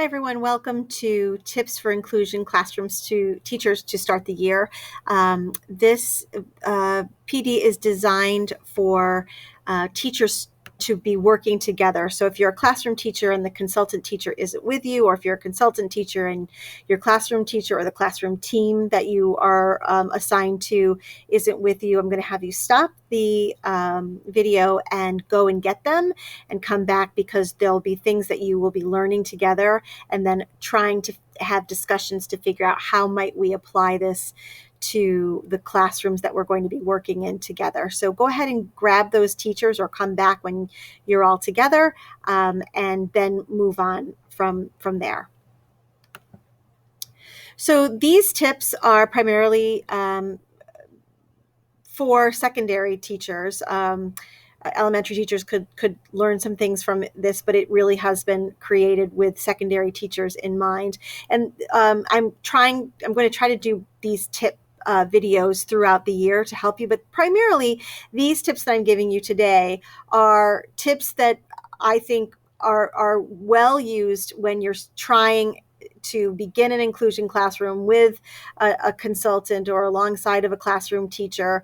Hi, everyone. Welcome to Tips for Inclusion Classrooms to Teachers to Start the Year. This PD is designed for teachers to be working together. So if you're a classroom teacher and the consultant teacher isn't with you, or if you're a consultant teacher and your classroom teacher or the classroom team that you are assigned to isn't with you, I'm going to have you stop the video and go and get them and come back, because there'll be things that you will be learning together and then trying to have discussions to figure out how might we apply this to the classrooms that we're going to be working in together. So go ahead and grab those teachers or come back when you're all together, and then move on from there. So these tips are primarily for secondary teachers. Elementary teachers could learn some things from this, but it really has been created with secondary teachers in mind. And I'm going to try to do these tip videos throughout the year to help you, but primarily these tips that I'm giving you today are tips that I think are well used when you're trying to begin an inclusion classroom with a consultant or alongside of a classroom teacher,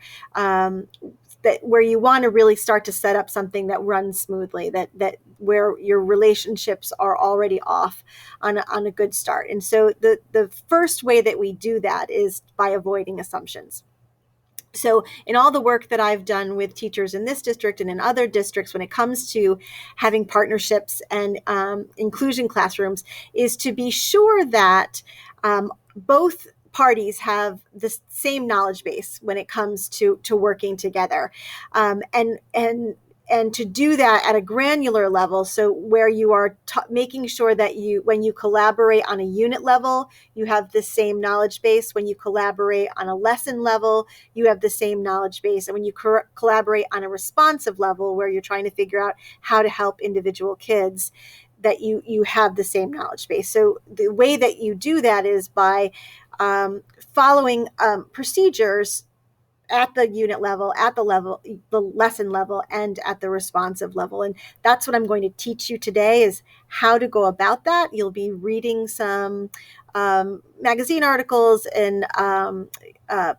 that where you want to really start to set up something that runs smoothly, that where your relationships are already off on a good start. And so the first way that we do that is by avoiding assumptions. So in all the work that I've done with teachers in this district and in other districts, when it comes to having partnerships and inclusion classrooms, is to be sure that both parties have the same knowledge base when it comes to working together, and to do that at a granular level. So where you are making sure that when you collaborate on a unit level, you have the same knowledge base. When you collaborate on a lesson level, you have the same knowledge base. And when you collaborate on a responsive level, where you're trying to figure out how to help individual kids, that you have the same knowledge base. So the way that you do that is by following procedures at the unit level, the lesson level, and at the responsive level. And that's what I'm going to teach you today, is how to go about that. You'll be reading some magazine articles and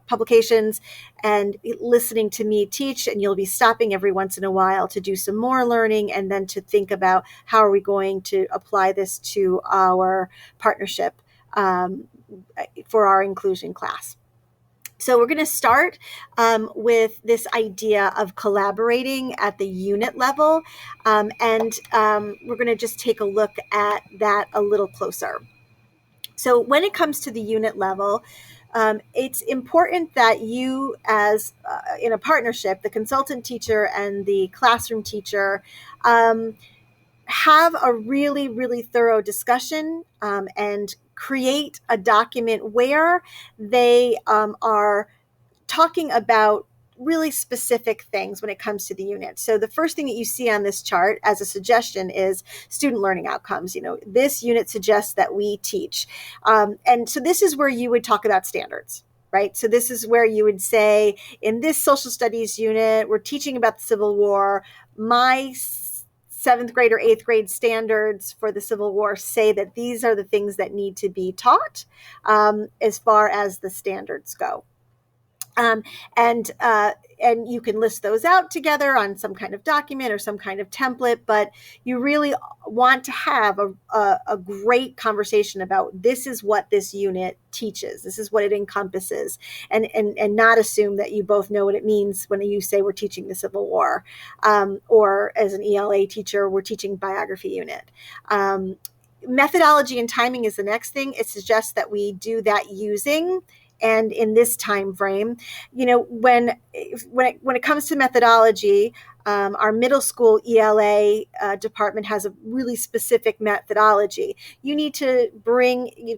publications and listening to me teach, and you'll be stopping every once in a while to do some more learning, and then to think about how are we going to apply this to our partnership for our inclusion class. So we're going to start with this idea of collaborating at the unit level, and we're going to just take a look at that a little closer. So when it comes to the unit level, it's important that you, as in a partnership, the consultant teacher and the classroom teacher, have a really, really thorough discussion, and create a document where they are talking about really specific things when it comes to the unit. So the first thing that you see on this chart as a suggestion is student learning outcomes. This unit suggests that we teach. And so this is where you would talk about standards, right? So this is where you would say, in this social studies unit, we're teaching about the Civil War. My seventh grade or eighth grade standards for the Civil War say that these are the things that need to be taught, as far as the standards go. And you can list those out together on some kind of document or some kind of template, but you really want to have a great conversation about, this is what this unit teaches, this is what it encompasses, and not assume that you both know what it means when you say we're teaching the Civil War, or as an ELA teacher, we're teaching biography unit. Methodology and timing is the next thing. It suggests that we do that using and in this time frame. When it comes to methodology, our middle school ELA department has a really specific methodology.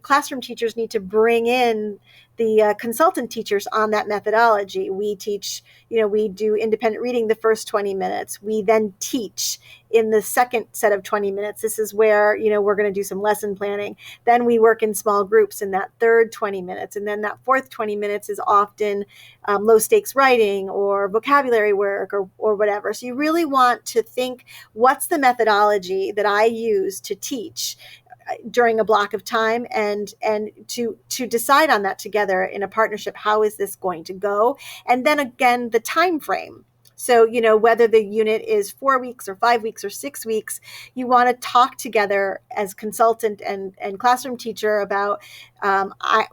Classroom teachers need to bring in the consultant teachers on that methodology. We teach, we do independent reading the first 20 minutes. We then teach in the second set of 20 minutes. This is where, we're going to do some lesson planning. Then we work in small groups in that third 20 minutes. And then that fourth 20 minutes is often low stakes writing or vocabulary work or whatever. So you really want to think, what's the methodology that I use to teach during a block of time, and to decide on that together in a partnership. How is this going to go? And then again, the time frame. So, whether the unit is 4 weeks or 5 weeks or 6 weeks, you want to talk together as consultant and classroom teacher about,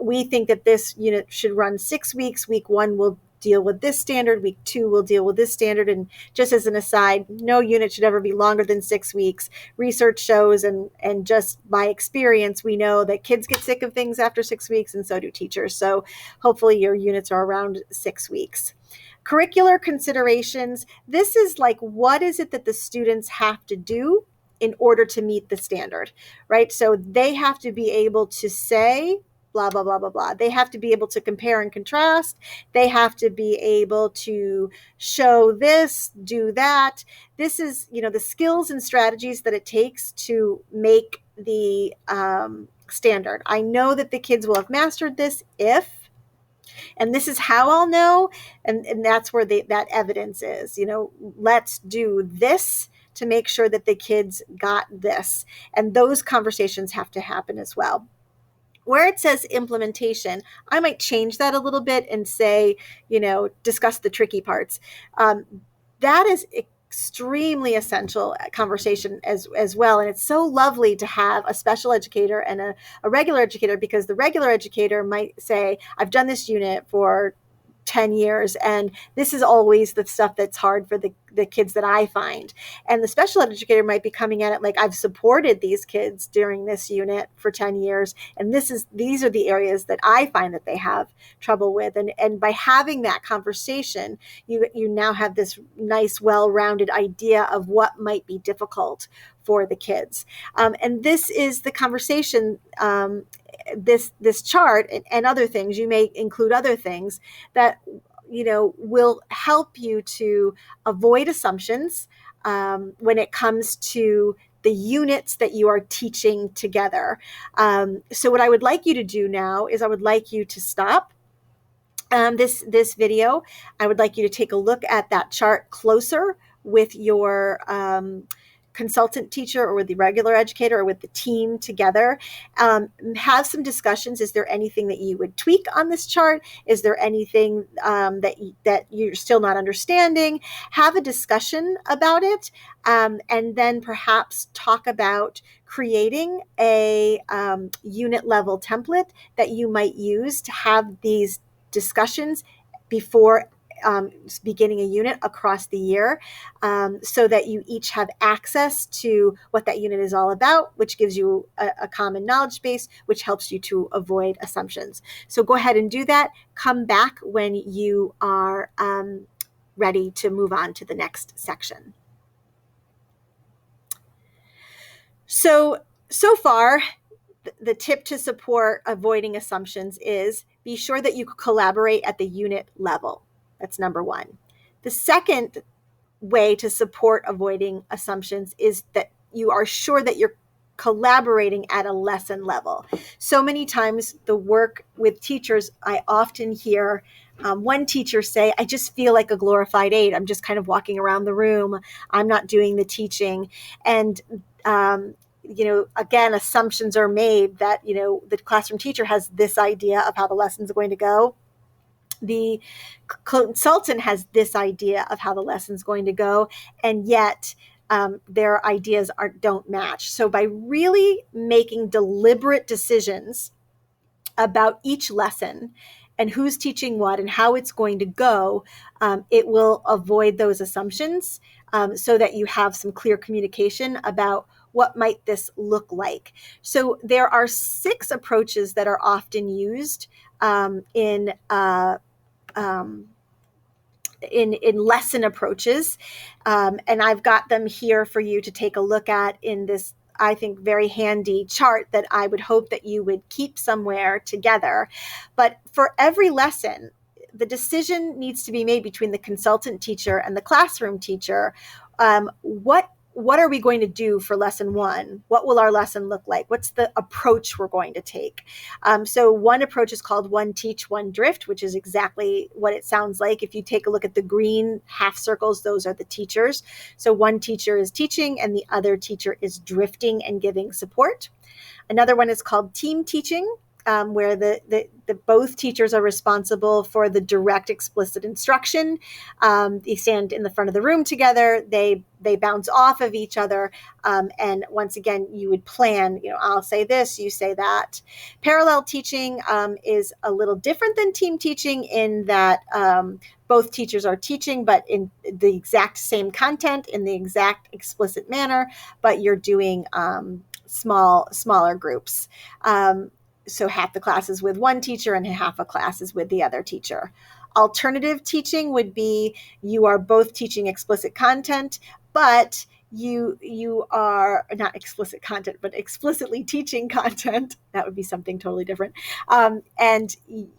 we think that this unit should run 6 weeks. Week 1 will deal with this standard. Week 2 will deal with this standard. And just as an aside, no unit should ever be longer than 6 weeks. Research shows, and just by experience, we know that kids get sick of things after 6 weeks, and so do teachers. So hopefully your units are around 6 weeks. Curricular considerations. This is like, what is it that the students have to do in order to meet the standard, right? So they have to be able to say blah, blah, blah, blah, blah. They have to be able to compare and contrast. They have to be able to show this, do that. This is, the skills and strategies that it takes to make the standard. I know that the kids will have mastered this and this is how I'll know. And that's where that evidence is, let's do this to make sure that the kids got this. And those conversations have to happen as well. Where it says implementation, I might change that a little bit and say, discuss the tricky parts. That is extremely essential conversation as well. And it's so lovely to have a special educator and a regular educator, because the regular educator might say, I've done this unit for 10 years, and this is always the stuff that's hard for the kids that I find. And the special educator might be coming at it like, I've supported these kids during this unit for 10 years, and these are the areas that I find that they have trouble with. And by having that conversation, you now have this nice, well-rounded idea of what might be difficult for the kids. And this is the conversation, this chart and other things. You may include other things that will help you to avoid assumptions when it comes to the units that you are teaching together. So what I would like you to do now is I would like you to stop this video. I would like you to take a look at that chart closer with your consultant teacher or with the regular educator or with the team together. Have some discussions. Is there anything that you would tweak on this chart? Is there anything that you're still not understanding? Have a discussion about it, and then perhaps talk about creating a unit level template that you might use to have these discussions before beginning a unit across the year, so that you each have access to what that unit is all about, which gives you a common knowledge base, which helps you to avoid assumptions. So go ahead and do that. Come back when you are ready to move on to the next section. So far, the tip to support avoiding assumptions is be sure that you collaborate at the unit level. That's number one. The second way to support avoiding assumptions is that you are sure that you're collaborating at a lesson level. So many times the work with teachers, I often hear one teacher say, I just feel like a glorified aide. I'm just kind of walking around the room. I'm not doing the teaching. And again, assumptions are made that, the classroom teacher has this idea of how the lesson's going to go. The consultant has this idea of how the lesson's going to go, and yet their ideas don't match. So by really making deliberate decisions about each lesson and who's teaching what and how it's going to go, it will avoid those assumptions, so that you have some clear communication about what might this look like. So there are 6 approaches that are often used in lesson approaches. And I've got them here for you to take a look at in this, I think, very handy chart that I would hope that you would keep somewhere together. But for every lesson, the decision needs to be made between the consultant teacher and the classroom teacher. What what are we going to do for lesson one? What will our lesson look like? What's the approach we're going to take? So one approach is called One Teach, One Drift, which is exactly what it sounds like. If you take a look at the green half circles, those are the teachers. So one teacher is teaching and the other teacher is drifting and giving support. Another one is called Team Teaching, where the both teachers are responsible for the direct, explicit instruction. They stand in the front of the room together. They bounce off of each other. And once again, you would plan, I'll say this, you say that. Parallel teaching is a little different than team teaching in that both teachers are teaching, but in the exact same content, in the exact explicit manner, but you're doing smaller groups. So half the class is with one teacher and half a class is with the other teacher. Alternative teaching would be you are both teaching explicit content, but you are not explicit content, but explicitly teaching content. That would be something totally different. And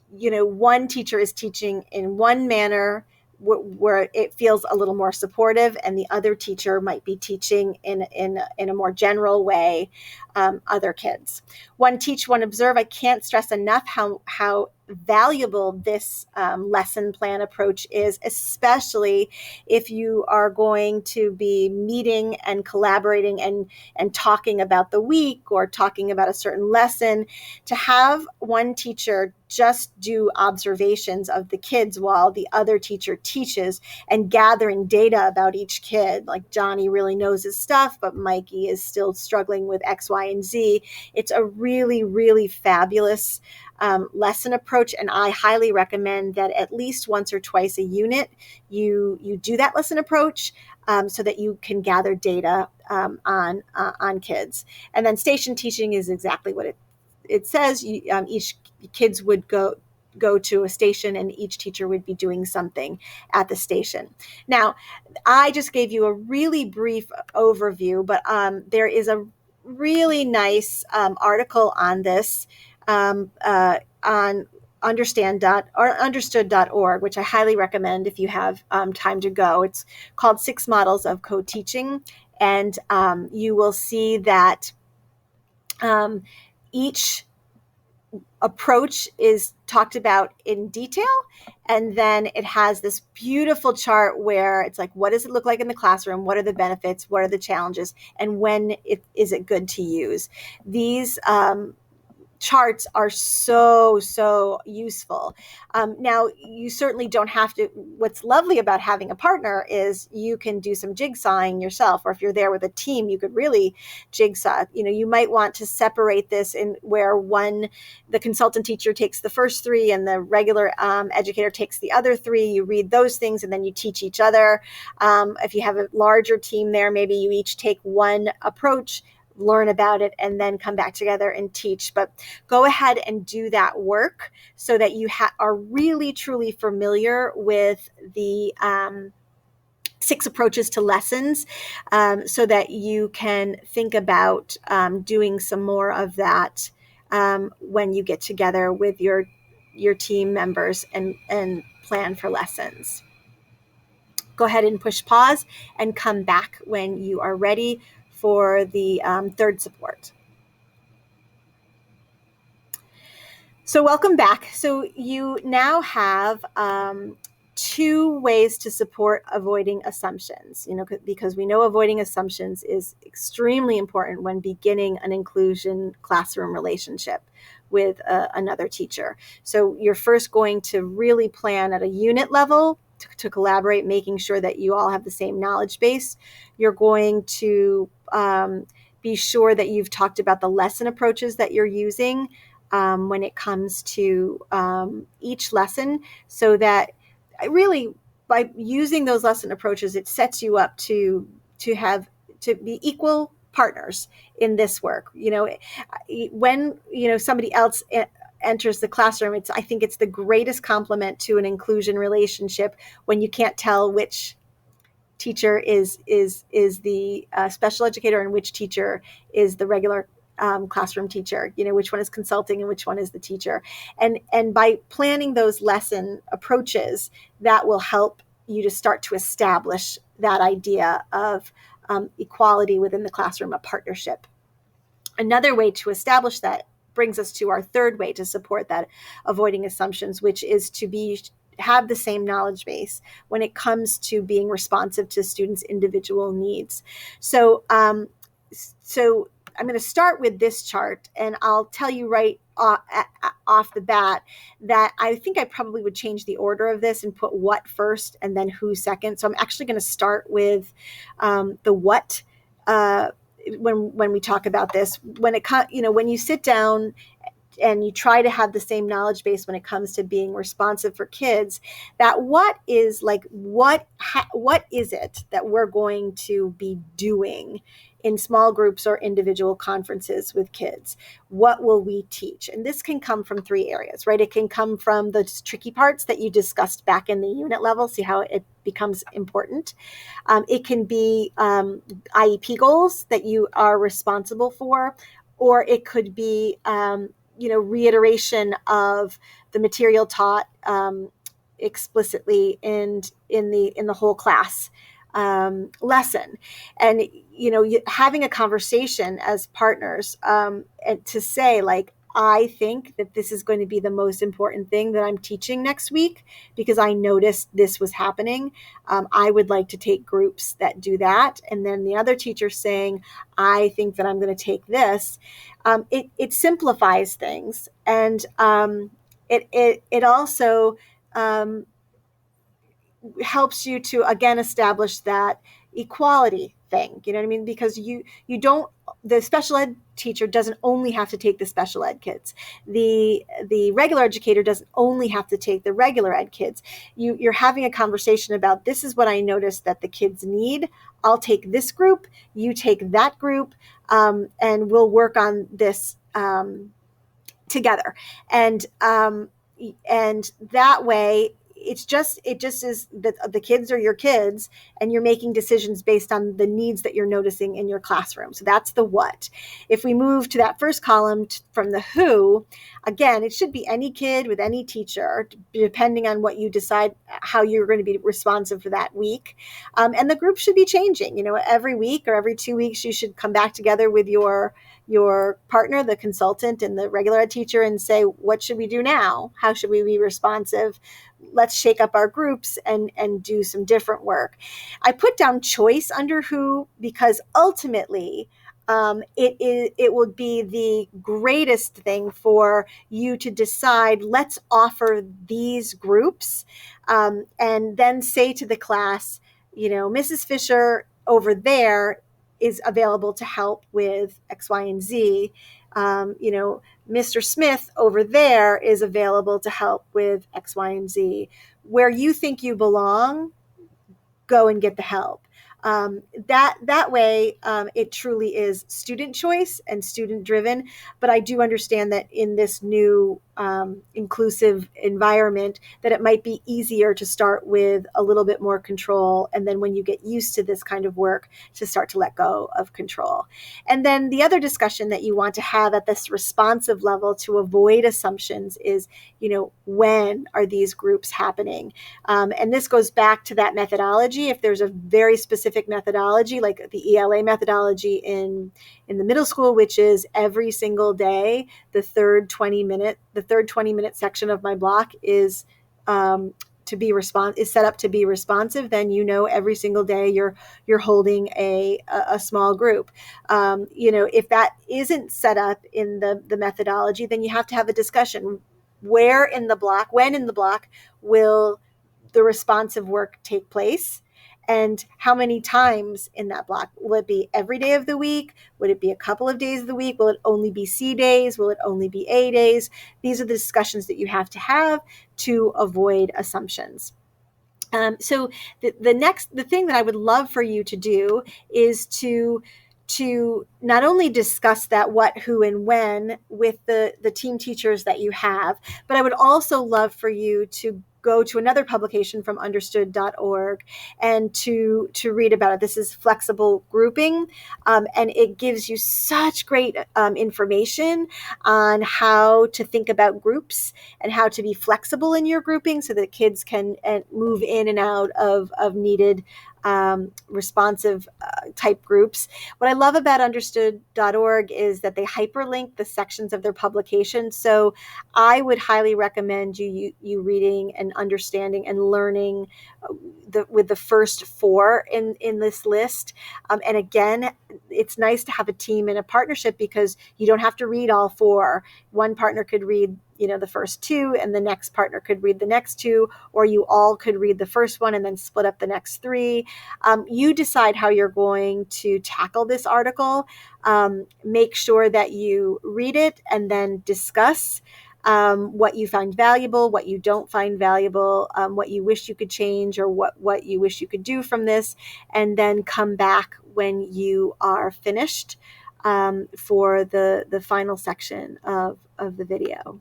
one teacher is teaching in one manner where it feels a little more supportive, and the other teacher might be teaching in a more general way other kids. One Teach, One Observe. I can't stress enough how valuable this lesson plan approach is, especially if you are going to be meeting and collaborating and talking about the week or talking about a certain lesson. To have one teacher just do observations of the kids while the other teacher teaches and gathering data about each kid, like Johnny really knows his stuff, but Mikey is still struggling with X, Y, and Z. It's a really, really fabulous lesson approach, and I highly recommend that at least once or twice a unit you do that lesson approach so that you can gather data on kids. And then station teaching is exactly what it says. Each kids would go to a station and each teacher would be doing something at the station. Now, I just gave you a really brief overview, but there is a really nice article on this on understood.org, which I highly recommend if you have time to go. It's called 6 Models of Co-Teaching, and you will see that each approach is talked about in detail, and then it has this beautiful chart where it's like, what does it look like in the classroom? What are the benefits? What are the challenges? And when is it good to use? These charts are so useful. Now, you certainly don't have to. What's lovely about having a partner is you can do some jigsawing yourself, or if you're there with a team, you could really jigsaw. You might want to separate this in where the consultant teacher takes the first 3 and the regular educator takes the other 3. You read those things and then you teach each other. If you have a larger team there, maybe you each take one approach, learn about it, and then come back together and teach. But go ahead and do that work so that you are really truly familiar with the 6 approaches to lessons, so that you can think about doing some more of that when you get together with your team members and plan for lessons. Go ahead and push pause and come back when you are ready for the third support. So welcome back. So you now have 2 ways to support avoiding assumptions, because we know avoiding assumptions is extremely important when beginning an inclusion classroom relationship with another teacher. So you're first going to really plan at a unit level to collaborate, making sure that you all have the same knowledge base. You're going to be sure that you've talked about the lesson approaches that you're using when it comes to each lesson, so that really by using those lesson approaches, it sets you up to be equal partners in this work. When somebody else enters the classroom, I think it's the greatest compliment to an inclusion relationship when you can't tell which teacher is the special educator and which teacher is the regular classroom teacher, which one is consulting and which one is the teacher. And by planning those lesson approaches, that will help you to start to establish that idea of equality within the classroom, a partnership. Another way to establish that brings us to our third way to support that avoiding assumptions, which is to have the same knowledge base when it comes to being responsive to students' individual needs. So, so I'm going to start with this chart, and I'll tell you right off the bat that I think I probably would change the order of this and put what first and then who second. So I'm actually going to start with the what. When we talk about this, when you sit down and you try to have the same knowledge base when it comes to being responsive for kids, that what is it that we're going to be doing in small groups or individual conferences with kids? What will we teach? And this can come from three areas, right? It can come from the tricky parts that you discussed back in the unit level, see how it becomes important. It can be IEP goals that you are responsible for, or it could be reiteration of the material taught explicitly in the whole class lesson. And having a conversation as partners, and to say, like, I think that this is going to be the most important thing that I'm teaching next week because I noticed this was happening. I would like to take groups that do that. And then the other teacher saying, I think that I'm going to take this. It simplifies things. And it also helps you to, again, establish that equality thing. You know what I mean? Because the special ed teacher doesn't only have to take the special ed kids. The regular educator doesn't only have to take the regular ed kids. You're having a conversation about, this is what I noticed that the kids need. I'll take this group, you take that group, and we'll work on this together. And that way, it just is that the kids are your kids, and you're making decisions based on the needs that you're noticing in your classroom. So that's the what. If we move to that first column from the who, again, it should be any kid with any teacher, depending on what you decide how you're going to be responsive for that week. And the group should be changing. Every week or every 2 weeks, you should come back together with your partner, the consultant, and the regular ed teacher and say, what should we do now? How should we be responsive? Let's shake up our groups and do some different work. I put down choice under who because ultimately it would be the greatest thing for you to decide, let's offer these groups, and then say to the class, Mrs. Fisher over there is available to help with X, Y, and Z. Mr. Smith over there is available to help with X, Y, and Z. Where you think you belong, go and get the help. That way, it truly is student choice and student driven. But I do understand that in this new inclusive environment, that it might be easier to start with a little bit more control. And then when you get used to this kind of work, to start to let go of control. And then the other discussion that you want to have at this responsive level to avoid assumptions is, when are these groups happening? And this goes back to that methodology. If there's a very specific methodology, like the ELA methodology in the middle school, which is every single day, the third 20-minute section of my block is set up to be responsive, then every single day you're holding a small group. If that isn't set up in the methodology, then you have to have a discussion. When in the block will the responsive work take place, and how many times in that block? Will it be every day of the week? Would it be a couple of days of the week? Will it only be C days? Will it only be A days? These are the discussions that you have to avoid assumptions. So the thing that I would love for you to do is to not only discuss that what, who, and when with the team teachers that you have, but I would also love for you to go to another publication from understood.org and to read about it. This is flexible grouping, and it gives you such great information on how to think about groups and how to be flexible in your grouping so that kids can move in and out of needed responsive type groups. What I love about understood.org is that they hyperlink the sections of their publication. So I would highly recommend you reading and understanding and learning with the first four in this list. And again, it's nice to have a team and a partnership because you don't have to read all four. One partner could read the first two, and the next partner could read the next two, or you all could read the first one and then split up the next three. You decide how you're going to tackle this article. Make sure that you read it and then discuss what you find valuable, what you don't find valuable, what you wish you could change, or what you wish you could do from this, and then come back when you are finished for the final section of the video.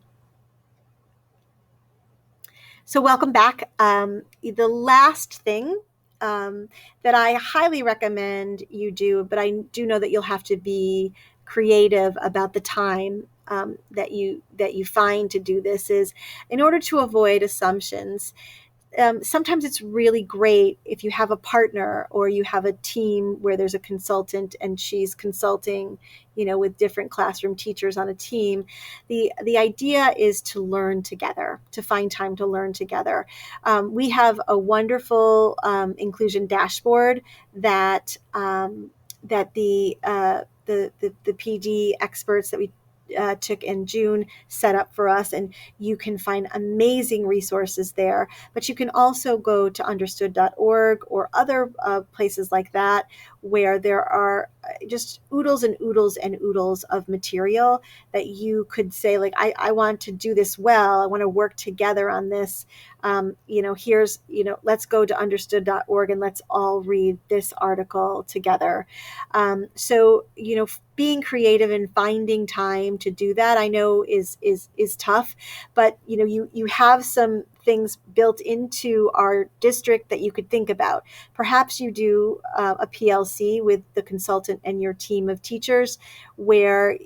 So welcome back. The last thing that I highly recommend you do, but I do know that you'll have to be creative about the time that you find to do this, is in order to avoid assumptions. Sometimes it's really great if you have a partner or you have a team where there's a consultant and she's consulting, with different classroom teachers on a team. The idea is to learn together, to find time to learn together. We have a wonderful inclusion dashboard that the PD experts that we took in June set up for us, and you can find amazing resources there. But you can also go to understood.org or other places like that, where there are just oodles and oodles and oodles of material that you could say, like, I want to do this well. I want to work together on this. Here's, let's go to understood.org and let's all read this article together. So, being creative and finding time to do that, I know is tough, but you have some things built into our district that you could think about. Perhaps you do a PLC with the consultant and your team of teachers, where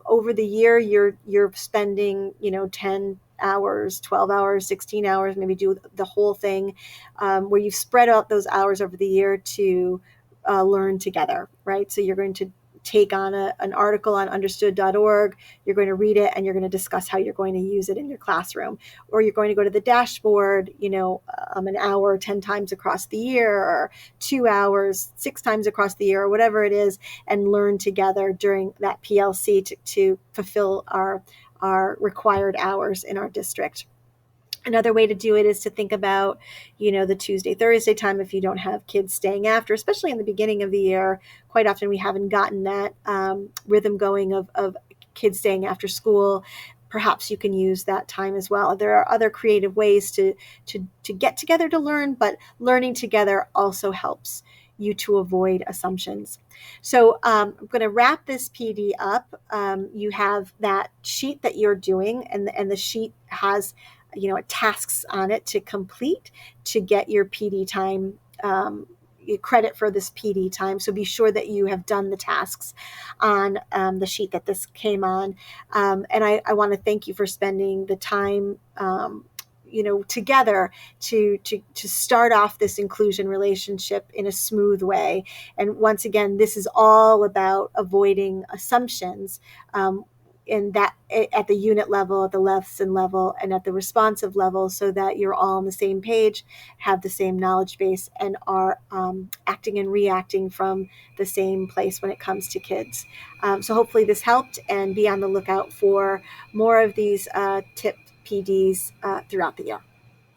over the year you're spending 10 hours, 12 hours, 16 hours, maybe do the whole thing, where you've spread out those hours over the year to learn together, right? So you're going to take on an article on understood.org, you're going to read it, and you're going to discuss how you're going to use it in your classroom. Or you're going to go to the dashboard, an hour 10 times across the year, or 2 hours 6 times across the year, or whatever it is, and learn together during that PLC to fulfill our required hours in our district. Another way to do it is to think about, the Tuesday, Thursday time if you don't have kids staying after, especially in the beginning of the year. Quite often we haven't gotten that rhythm going of kids staying after school. Perhaps you can use that time as well. There are other creative ways to get together to learn, but learning together also helps you to avoid assumptions. So I'm going to wrap this PD up. You have that sheet that you're doing, and the sheet has tasks on it to complete to get your PD time, credit for this PD time. So be sure that you have done the tasks on the sheet that this came on. And I want to thank you for spending the time together to start off this inclusion relationship in a smooth way. And once again, this is all about avoiding assumptions, in that at the unit level, at the lesson level, and at the responsive level, so that you're all on the same page, have the same knowledge base, and are acting and reacting from the same place when it comes to kids. So hopefully this helped, and be on the lookout for more of these tip PDs throughout the year.